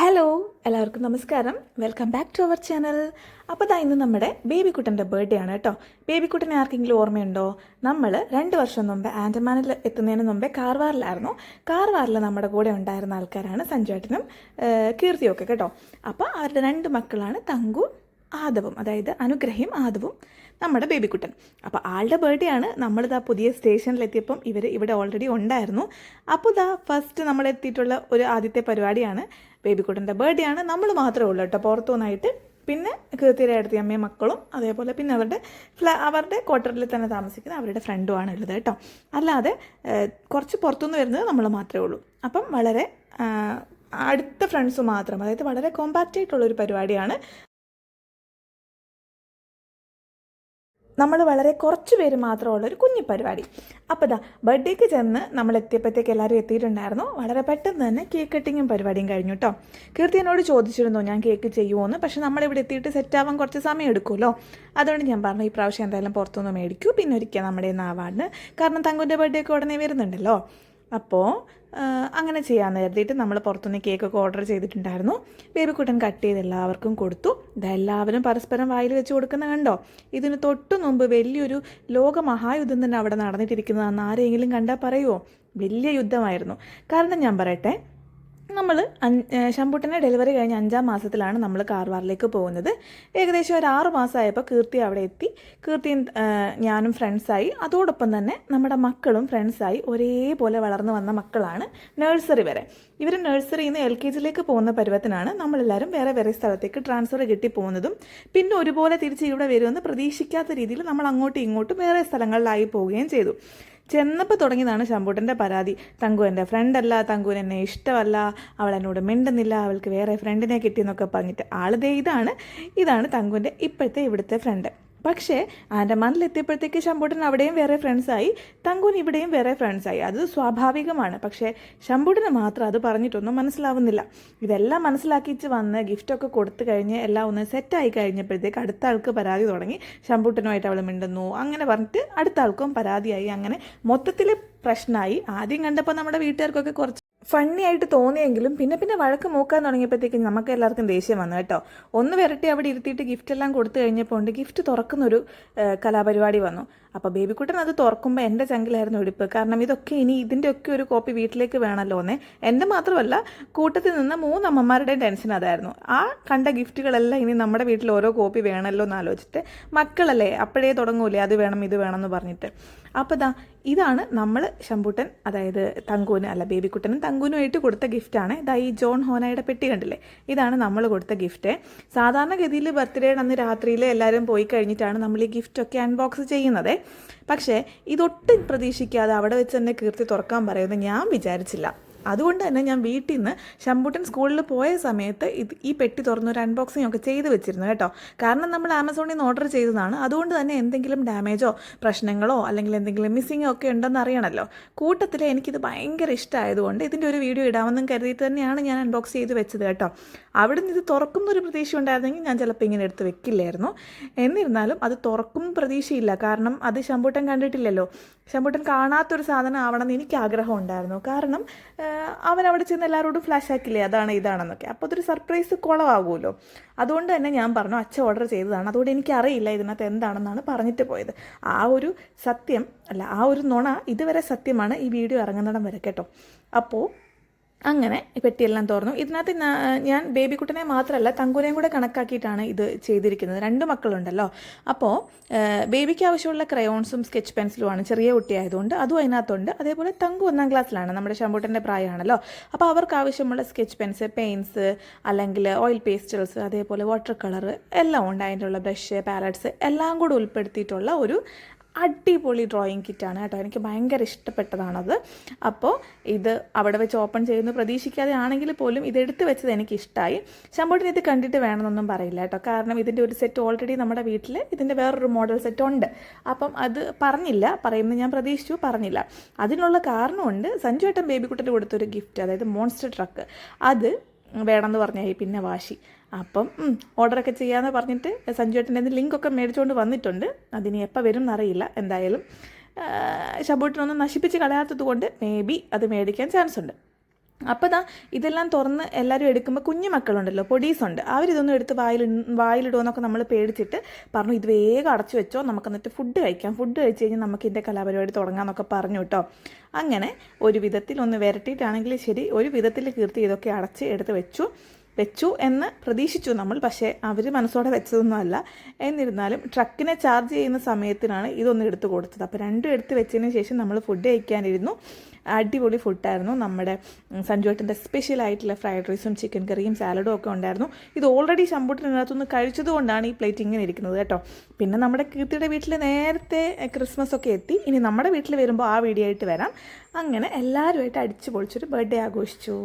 Hello എല്ലാവർക്കും നമസ്കാരം. Welcome back to our channel. അപ്പോൾ ഇന്ന് നമ്മുടെ ബേബിക്കുട്ടൻ്റെ ബർത്ത്ഡേ ആണ് കേട്ടോ. ബേബിക്കുട്ടനെ ആർക്കെങ്കിലും ഓർമ്മയുണ്ടോ? നമ്മൾ 2 വർഷം മുമ്പ് ആൻഡമാനിൽ എത്തുന്നതിന് മുമ്പേ കാർവാറിലായിരുന്നു. കാർവാറിൽ നമ്മുടെ കൂടെ ഉണ്ടായിരുന്ന ആൾക്കാരാണ് സഞ്ജുവേട്ടനും കീർത്തിയൊക്കെ കേട്ടോ. അപ്പോൾ അവരുടെ 2 മക്കളാണ് തങ്കു ആദവും, അതായത് അനുഗ്രഹയും ആദവും നമ്മുടെ ബേബിക്കുട്ടൻ. അപ്പോൾ ആളുടെ ബർത്ത്ഡേ ആണ്. നമ്മളിതാ പുതിയ സ്റ്റേഷനിലെത്തിയപ്പം ഇവർ ഇവിടെ ഓൾറെഡി ഉണ്ടായിരുന്നു. അപ്പോൾ ഫസ്റ്റ് നമ്മൾ എത്തിയിട്ടുള്ള ഒരു ആദ്യത്തെ പരിപാടിയാണ് ബേബിക്കുട്ടൻ്റെ ബർത്ത്ഡേ ആണ്. നമ്മൾ മാത്രമേ ഉള്ളൂ കേട്ടോ പുറത്തുനിന്നായിട്ട്. പിന്നെ കീർത്തിയുടെ അടുത്ത അമ്മയും മക്കളും, അതേപോലെ പിന്നെ അവരുടെ ക്വാർട്ടറിൽ തന്നെ താമസിക്കുന്ന അവരുടെ ഫ്രണ്ടുമാണ് ഉള്ളത് കേട്ടോ. അല്ലാതെ കുറച്ച് പുറത്തുനിന്ന് വരുന്നത് നമ്മൾ മാത്രമേ ഉള്ളൂ. അപ്പം വളരെ അടുത്ത ഫ്രണ്ട്സ് മാത്രം, അതായത് വളരെ കോമ്പാക്റ്റ് ആയിട്ടുള്ളൊരു പരിപാടിയാണ്. നമ്മൾ വളരെ കുറച്ച് പേര് മാത്രമുള്ളൊരു കുഞ്ഞു പരിപാടി. അപ്പോൾ ബർത്ത്ഡേക്ക് ചെന്ന് നമ്മൾ എത്തിയപ്പോഴത്തേക്ക് എല്ലാവരും എത്തിയിട്ടുണ്ടായിരുന്നു. വളരെ പെട്ടെന്ന് തന്നെ കേക്ക് കട്ടിങ്ങും പരിപാടിയും കഴിഞ്ഞു കേട്ടോ. കീർത്തി എന്നോട് ചോദിച്ചിരുന്നു ഞാൻ കേക്ക് ചെയ്യുമോയെന്ന്. പക്ഷെ നമ്മളിവിടെ എത്തിയിട്ട് സെറ്റാവാൻ കുറച്ച് സമയം എടുക്കുമല്ലോ. അതുകൊണ്ട് ഞാൻ പറഞ്ഞു ഈ പ്രാവശ്യം എന്തായാലും പുറത്തുനിന്ന് മേടിക്കൂ, പിന്നെ ഒരിക്കൽ നമ്മുടെ നാവാടിന്, കാരണം തങ്കുൻ്റെ ബർത്ത്ഡേ ഒക്കെ ഉടനെ വരുന്നുണ്ടല്ലോ. അപ്പോൾ അങ്ങനെ ചെയ്യാമെന്ന് കരുതിയിട്ട് നമ്മൾ പുറത്തുനിന്ന് കേക്കൊക്കെ ഓർഡർ ചെയ്തിട്ടുണ്ടായിരുന്നു. ബേബിക്കുട്ടൻ കട്ട് ചെയ്ത് എല്ലാവർക്കും കൊടുത്തു. ഇതെല്ലാവരും പരസ്പരം വായിൽ വെച്ച് കൊടുക്കുന്ന കണ്ടോ? ഇതിന് തൊട്ടു മുമ്പ് വലിയൊരു ലോക മഹായുദ്ധം തന്നെ അവിടെ നടന്നിട്ടിരിക്കുന്നതെന്ന് ആരെങ്കിലും കണ്ടാൽ പറയുമോ? വലിയ യുദ്ധമായിരുന്നു. കാരണം ഞാൻ പറയട്ടെ, നമ്മൾ ശമ്പൂട്ടനെ ഡെലിവറി കഴിഞ്ഞ് 5-ാം മാസത്തിലാണ് നമ്മൾ കാർവാറിലേക്ക് പോകുന്നത്. ഏകദേശം ഒരു 6 മാസമായപ്പോൾ കീർത്തി അവിടെ എത്തി. കീർത്തിയും ഞാനും ഫ്രണ്ട്സായി. അതോടൊപ്പം തന്നെ നമ്മുടെ മക്കളും ഫ്രണ്ട്സായി. ഒരേപോലെ വളർന്നു വന്ന മക്കളാണ്, നഴ്സറി വരെ. ഇവർ നഴ്സറിയിൽ നിന്ന് LKG പോകുന്ന പരുവത്തിനാണ് നമ്മളെല്ലാവരും വേറെ വേറെ സ്ഥലത്തേക്ക് ട്രാൻസ്ഫർ കിട്ടി പോകുന്നതും. പിന്നെ ഒരുപോലെ തിരിച്ച് ഇവിടെ വരുമെന്ന് പ്രതീക്ഷിക്കാത്ത രീതിയിൽ നമ്മൾ അങ്ങോട്ടും ഇങ്ങോട്ടും വേറെ സ്ഥലങ്ങളിലായി പോവുകയും ചെയ്തു. ചെന്നപ്പോൾ തുടങ്ങിയതാണ് ശമ്പൂട്ടൻ്റെ പരാതി. തങ്കു എൻ്റെ ഫ്രണ്ടല്ല, തങ്കുവിന് എന്നെ ഇഷ്ടമല്ല, അവൾ എന്നോട് മിണ്ടുന്നില്ല, അവൾക്ക് വേറെ ഫ്രണ്ടിനെ കിട്ടിയെന്നൊക്കെ പറഞ്ഞിട്ട്. ഇതാണ് തങ്കുവിൻ്റെ ഇപ്പോഴത്തെ ഇവിടുത്തെ ഫ്രണ്ട്. പക്ഷേ ആൻഡമാനിലെത്തിയപ്പോഴത്തേക്ക് ശമ്പൂട്ടൻ അവിടെയും വേറെ ഫ്രണ്ട്സായി, തങ്കുവിന് ഇവിടെയും വേറെ ഫ്രണ്ട്സായി. അത് സ്വാഭാവികമാണ്. പക്ഷേ ശമ്പൂട്ടന് മാത്രം അത് പറഞ്ഞിട്ടൊന്നും മനസ്സിലാവുന്നില്ല. ഇതെല്ലാം മനസ്സിലാക്കിച്ച് വന്ന് ഗിഫ്റ്റൊക്കെ കൊടുത്തു കഴിഞ്ഞ് എല്ലാം ഒന്ന് സെറ്റായി കഴിഞ്ഞപ്പോഴത്തേക്ക് അടുത്ത ആൾക്ക് പരാതി തുടങ്ങി. ശമ്പൂട്ടനുമായിട്ട് അവൾ മിണ്ടുന്നു അങ്ങനെ പറഞ്ഞിട്ട് അടുത്ത ആൾക്കും പരാതിയായി. അങ്ങനെ മൊത്തത്തിൽ പ്രശ്നമായി. ആദ്യം കണ്ടപ്പോൾ നമ്മുടെ വീട്ടുകാർക്കൊക്കെ കുറച്ച് ഫണ്ണി ആയിട്ട് തോന്നിയെങ്കിലും പിന്നെ വഴക്ക് മൂക്കാൻ തുടങ്ങിയപ്പോഴത്തേക്കും നമുക്ക് എല്ലാവർക്കും ദേഷ്യം വന്നു കേട്ടോ. ഒന്ന് വരട്ടി അവിടെ ഇരുത്തിയിട്ട് ഗിഫ്റ്റ് എല്ലാം കൊടുത്തു കഴിഞ്ഞപ്പോൾ ഉണ്ട് ഗിഫ്റ്റ് തുറക്കുന്നൊരു കലാപരിപാടി വന്നു. അപ്പോൾ ബേബിക്കുട്ടൻ അത് തുറക്കുമ്പോൾ എൻ്റെ ചങ്കിലായിരുന്നു ഇടിപ്പ്. കാരണം ഇതൊക്കെ ഇനി ഇതിൻ്റെയൊക്കെ ഒരു കോപ്പി വീട്ടിലേക്ക് വേണമല്ലോ എന്നേ. എൻ്റെ മാത്രമല്ല, കൂട്ടത്തിൽ നിന്ന് 3 അമ്മമാരുടെയും ടെൻഷൻ അതായിരുന്നു. ആ കണ്ട ഗിഫ്റ്റുകളെല്ലാം ഇനി നമ്മുടെ വീട്ടിൽ ഓരോ കോപ്പി വേണമല്ലോ എന്ന് ആലോചിച്ചിട്ട്, മക്കളല്ലേ അപ്പോഴേ തുടങ്ങൂലേ അത് വേണം ഇത് വേണം എന്ന് പറഞ്ഞിട്ട്. അപ്പോൾ ഇതാണ് നമ്മൾ ശമ്പൂട്ടൻ, അതായത് ബേബിക്കുട്ടനും തങ്കുനുമായിട്ട് കൊടുത്ത ഗിഫ്റ്റാണ്. ഈ ജോൺ ഹോനയുടെ പെട്ടി കണ്ടില്ലേ, ഇതാണ് നമ്മൾ കൊടുത്ത ഗിഫ്റ്റ്. സാധാരണഗതിയിൽ ബർത്ത്ഡേയുടെ അന്ന് രാത്രിയിൽ എല്ലാവരും പോയി കഴിഞ്ഞിട്ടാണ് നമ്മൾ ഈ ഗിഫ്റ്റൊക്കെ അൺബോക്സ് ചെയ്യുന്നത്. പക്ഷേ ഇതൊട്ടും പ്രതീക്ഷിക്കാതെ അവിടെ വെച്ച് തന്നെ കീർത്തി തുറക്കാൻ പറയുന്നത് ഞാൻ വിചാരിച്ചില്ല. അതുകൊണ്ട് തന്നെ ഞാൻ വീട്ടിൽ നിന്ന് ശമ്പൂട്ടൻ സ്കൂളിൽ പോയ സമയത്ത് ഈ പെട്ടി തുറന്നൊരു അൺബോക്സിംഗ് ഒക്കെ ചെയ്ത് വെച്ചിരുന്നു കേട്ടോ. കാരണം നമ്മൾ ആമസോണിൽ നിന്ന് ഓർഡർ ചെയ്തതാണ്. അതുകൊണ്ട് തന്നെ എന്തെങ്കിലും ഡാമേജോ പ്രശ്നങ്ങളോ അല്ലെങ്കിൽ എന്തെങ്കിലും മിസ്സിങ്ങോ ഒക്കെ ഉണ്ടെന്ന് അറിയണമല്ലോ. കൂട്ടത്തിൽ എനിക്കിത് ഭയങ്കര ഇഷ്ടമായതുകൊണ്ട് ഇതിൻ്റെ ഒരു വീഡിയോ ഇടാമെന്നും കരുതിയിട്ട് തന്നെയാണ് ഞാൻ അൺബോക്സ് ചെയ്ത് വെച്ചത് കേട്ടോ. അവിടെ നിന്ന് ഇത് തുറക്കുന്നൊരു പ്രതീക്ഷ ഉണ്ടായിരുന്നെങ്കിൽ ഞാൻ ചിലപ്പോൾ ഇങ്ങനെ എടുത്ത് വെക്കില്ലായിരുന്നു. എന്നിരുന്നാലും അത് തുറക്കും പ്രതീക്ഷയില്ല. കാരണം അത് ശമ്പൂട്ടൻ കണ്ടിട്ടില്ലല്ലോ. ശമ്പൂട്ടൻ കാണാത്തൊരു സാധനം ആവണമെന്ന് എനിക്ക് ആഗ്രഹം ഉണ്ടായിരുന്നു. കാരണം അവനവിടെ ചെന്ന് എല്ലാവരോടും ഫ്ലാഷ് ആക്കില്ലേ അതാണ് ഇതാണെന്നൊക്കെ. അപ്പോൾ അതൊരു സർപ്രൈസ് കുളമാകുമല്ലോ. അതുകൊണ്ട് തന്നെ ഞാൻ പറഞ്ഞു അച്ഛൻ ഓർഡർ ചെയ്തതാണ്, അതുകൊണ്ട് എനിക്കറിയില്ല ഇതിനകത്ത് എന്താണെന്നാണ് പറഞ്ഞിട്ട് പോയത്. ആ ഒരു നുണ ഇതുവരെ സത്യമാണ് ഈ വീഡിയോ ഇറങ്ങുന്നിടം വരെ കേട്ടോ. അപ്പോൾ അങ്ങനെ പെട്ടിയെല്ലാം തുറന്നു. ഇതിനകത്ത് ഞാൻ ബേബിക്കുട്ടനെ മാത്രമല്ല തങ്കുനെയും കൂടെ കണക്കാക്കിയിട്ടാണ് ഇത് ചെയ്തിരിക്കുന്നത്. 2 മക്കളുണ്ടല്ലോ. അപ്പോൾ ബേബിക്ക് ആവശ്യമുള്ള ക്രയോൺസും സ്കെച്ച് പെൻസിലുമാണ്, ചെറിയ കുട്ടിയായതുകൊണ്ട് അതും അതിനകത്തുണ്ട്. അതേപോലെ തങ്കു 1-ാം ക്ലാസ്സിലാണ്, നമ്മുടെ ശമ്പൂട്ടൻ്റെ പ്രായമാണല്ലോ. അപ്പോൾ അവർക്ക് ആവശ്യമുള്ള സ്കെച്ച് പെൻസ്, പെയിൻറ്റ്സ്, അല്ലെങ്കിൽ ഓയിൽ പേസ്റ്റൽസ്, അതേപോലെ വാട്ടർ കളർ എല്ലാം ഉണ്ട്. അതിൻ്റെ ബ്രഷ്, പാലറ്റ്സ് എല്ലാം കൂടെ ഉൾപ്പെടുത്തിയിട്ടുള്ള ഒരു അടിപൊളി ഡ്രോയിങ് കിറ്റാണ് കേട്ടോ. എനിക്ക് ഭയങ്കര ഇഷ്ടപ്പെട്ടതാണത്. അപ്പോൾ ഇത് അവിടെ വെച്ച് ഓപ്പൺ ചെയ്യുന്നു പ്രതീക്ഷിക്കാതെ ആണെങ്കിൽ പോലും ഇതെടുത്ത് വെച്ചത് എനിക്കിഷ്ടമായി. ശമ്പൂട്ടിന് ഇത് കണ്ടിട്ട് വേണമെന്നൊന്നും പറയില്ല കേട്ടോ. കാരണം ഇതിൻ്റെ ഒരു സെറ്റ് ഓൾറെഡി നമ്മുടെ വീട്ടിൽ ഇതിൻ്റെ വേറൊരു മോഡൽ സെറ്റ് ഉണ്ട്. അപ്പം അത് പറയുമെന്ന് ഞാൻ പ്രതീക്ഷിച്ചു, പറഞ്ഞില്ല. അതിനുള്ള കാരണമുണ്ട്. സഞ്ജുവേട്ടൻ ബേബിക്കുട്ടന് കൊടുത്തൊരു ഗിഫ്റ്റ്, അതായത് മോൺസ്റ്റർ ട്രക്ക്, അത് വേണമെന്ന് പറഞ്ഞാൽ പിന്നെ വാശി. അപ്പം ഓർഡറൊക്കെ ചെയ്യാമെന്ന് പറഞ്ഞിട്ട് സഞ്ജുവേട്ടൻ്റെ ലിങ്കൊക്കെ മേടിച്ചുകൊണ്ട് വന്നിട്ടുണ്ട്. അതിനി എപ്പോൾ വരും എന്നറിയില്ല. എന്തായാലും ശമ്പൂട്ടിനൊന്നും നശിപ്പിച്ച് കളയാത്തത് കൊണ്ട് മേ ബി അത് മേടിക്കാൻ ചാൻസ് ഉണ്ട്. അപ്പോൾ ഇതെല്ലാം തുറന്ന് എല്ലാവരും എടുക്കുമ്പോൾ കുഞ്ഞു മക്കളുണ്ടല്ലോ, പൊടീസുണ്ട്, അവരിതൊന്നും എടുത്ത് വായിലിടുമെന്നൊക്കെ നമ്മൾ പേടിച്ചിട്ട് പറഞ്ഞു ഇത് വേഗം അടച്ചു വെച്ചോ, നമുക്ക് എന്നിട്ട് ഫുഡ് കഴിക്കാം, ഫുഡ് കഴിച്ച് കഴിഞ്ഞാൽ നമുക്ക് ഇതിൻ്റെ കലാപരിപാടി തുടങ്ങാമെന്നൊക്കെ പറഞ്ഞു കേട്ടോ. അങ്ങനെ ഒരു വിധത്തിൽ ഒന്ന് വരട്ടിയിട്ടാണെങ്കിലും ശരി, ഒരു വിധത്തിൽ കീർത്തി ഇതൊക്കെ അടച്ച് എടുത്ത് വെച്ചു എന്ന് പ്രതീക്ഷിച്ചു നമ്മൾ. പക്ഷേ അവർ മനസ്സോടെ വെച്ചതൊന്നും അല്ല. എന്നിരുന്നാലും ട്രക്കിനെ ചാർജ് ചെയ്യുന്ന സമയത്തിനാണ് ഇതൊന്നും എടുത്ത് കൊടുത്തത്. അപ്പോൾ രണ്ടും എടുത്ത് വെച്ചതിന് ശേഷം നമ്മൾ ഫുഡ് കഴിക്കാനിരുന്നു. അടിപൊളി ഫുഡായിരുന്നു. നമ്മുടെ സഞ്ജുവേട്ടൻ്റെ സ്പെഷ്യലായിട്ടുള്ള ഫ്രൈഡ് റൈസും ചിക്കൻ കറിയും സാലഡും ഒക്കെ ഉണ്ടായിരുന്നു. ഇത് ഓൾറെഡി ശമ്പൂട്ടിനകത്തുനിന്ന് കഴിച്ചതുകൊണ്ടാണ് ഈ പ്ലേറ്റ് ഇങ്ങനെ ഇരിക്കുന്നത് കേട്ടോ. പിന്നെ നമ്മുടെ കീർത്തിയുടെ വീട്ടിൽ നേരത്തെ ക്രിസ്മസ് ഒക്കെ എത്തി. ഇനി നമ്മുടെ വീട്ടിൽ വരുമ്പോൾ ആ വീഡിയോ ആയിട്ട് വരാം. അങ്ങനെ എല്ലാവരുമായിട്ട് അടിച്ചു പൊളിച്ചൊരു ബർത്ത്ഡേ ആഘോഷിച്ചു.